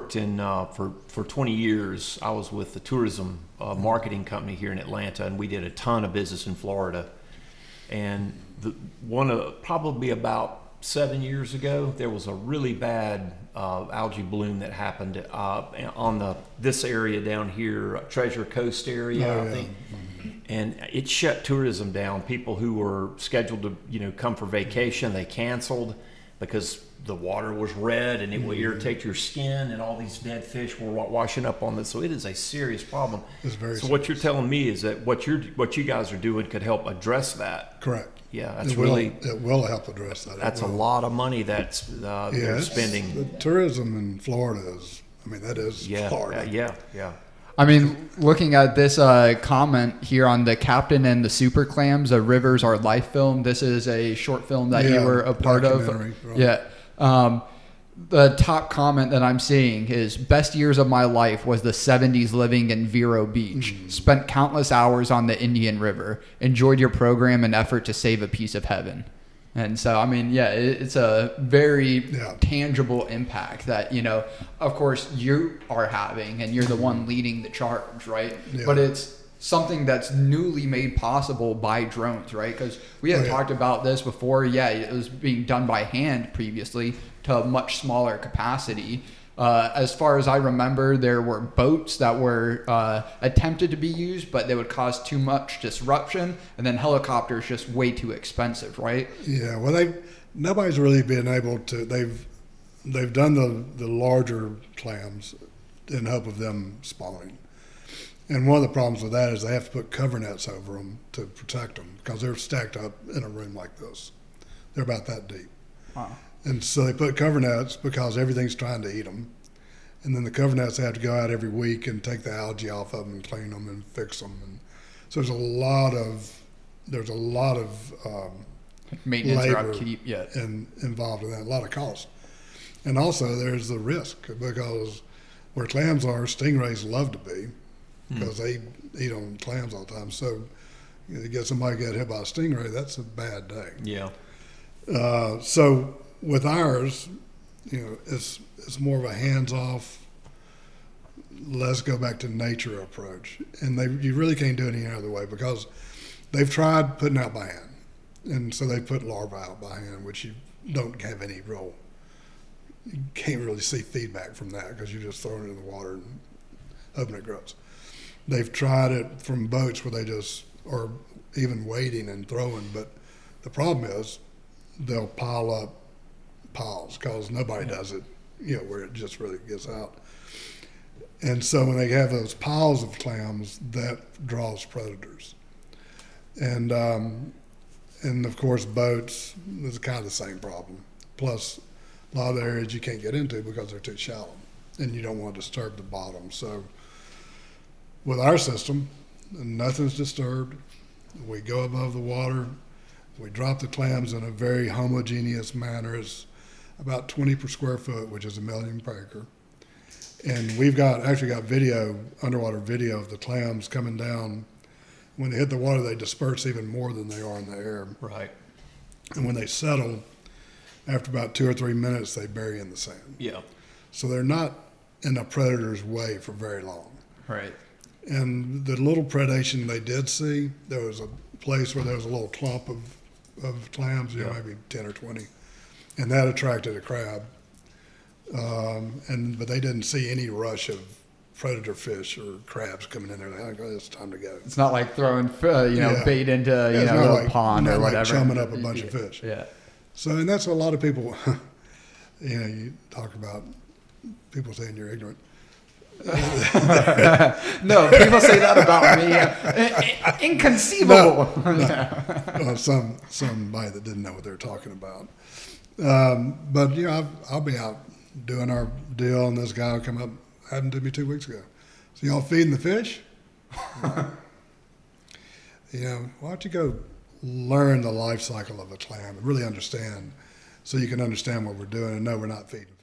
worked in for 20 years. I was with the tourism marketing company here in Atlanta, and we did a ton of business in Florida. And probably about 7 years ago, there was a really bad algae bloom that happened on this area down here, Treasure Coast area, I think. And it shut tourism down. People who were scheduled to, come for vacation, they canceled because the water was red and it would irritate your skin, and all these dead fish were washing up on this. So it is a serious problem. It's very serious. What you're telling me is that what you guys are doing could help address that. Correct. Yeah, it will help address that. That's a lot of money that's they're spending. The tourism in Florida is, that is Florida. Yeah. I mean, looking at this comment here on the Captain and the Super Clams, a Rivers Are Life film. This is a short film that you were a part of. Right. Yeah. The top comment that I'm seeing is, best years of my life was the 70s living in Vero Beach. Spent countless hours on the Indian River. Enjoyed your program and effort to save a piece of heaven. And so, it's a very tangible impact that, of course you are having, and you're the one leading the charge, right? Yeah. But it's something that's newly made possible by drones, right? Because we had talked about this before. Yeah, it was being done by hand previously to a much smaller capacity. As far as I remember, there were boats that were attempted to be used, but they would cause too much disruption, and then helicopters just way too expensive, right? Yeah, well, nobody's really been able to. They've done the larger clams in hope of them spawning, and one of the problems with that is they have to put cover nets over them to protect them because they're stacked up in a room like this. They're about that deep. Wow. And so they put cover nets because everything's trying to eat them. And then the cover nets have to go out every week and take the algae off of them and clean them and fix them. And so there's a lot of maintenance labor or upkeep involved in that, a lot of cost. And also there's the risk because where clams are, stingrays love to be because they eat on clams all the time. So you get somebody get hit by a stingray, that's a bad day. Yeah. So with ours, it's more of a hands-off, let's go back to nature approach. And you really can't do it any other way because they've tried putting out by hand. And so they put larvae out by hand, which you don't have any you can't really see feedback from that because you're just throwing it in the water and hoping it grows. They've tried it from boats where they just are even waiting and throwing, but the problem is they'll pile up piles because nobody does it, where it just really gets out. And so when they have those piles of clams, that draws predators. And of course boats is kind of the same problem. Plus a lot of the areas you can't get into because they're too shallow and you don't want to disturb the bottom. So with our system, nothing's disturbed. We go above the water. We drop the clams in a very homogeneous manner. It's about 20 per square foot, which is 1 million per acre. And we've actually got underwater video of the clams coming down. When they hit the water, they disperse even more than they are in the air. Right. And when they settle, after about 2 or 3 minutes, they bury in the sand. Yeah. So they're not in a predator's way for very long. Right. And the little predation they did see, there was a place where there was a little clump of clams, maybe 10 or 20, and that attracted a crab. But they didn't see any rush of predator fish or crabs coming in there. They're like, it's time to go. It's not like throwing bait into a pond or whatever. Like chumming up a bunch of fish. Yeah. So, and that's what a lot of people. You talk about people saying you're ignorant. No, people say that about me. Inconceivable. No. Somebody that didn't know what they were talking about. But I'll be out doing our deal, and this guy will come up. Happened to me 2 weeks ago. So y'all feeding the fish? Why don't you go learn the life cycle of a clam and really understand, so you can understand what we're doing and know we're not feeding.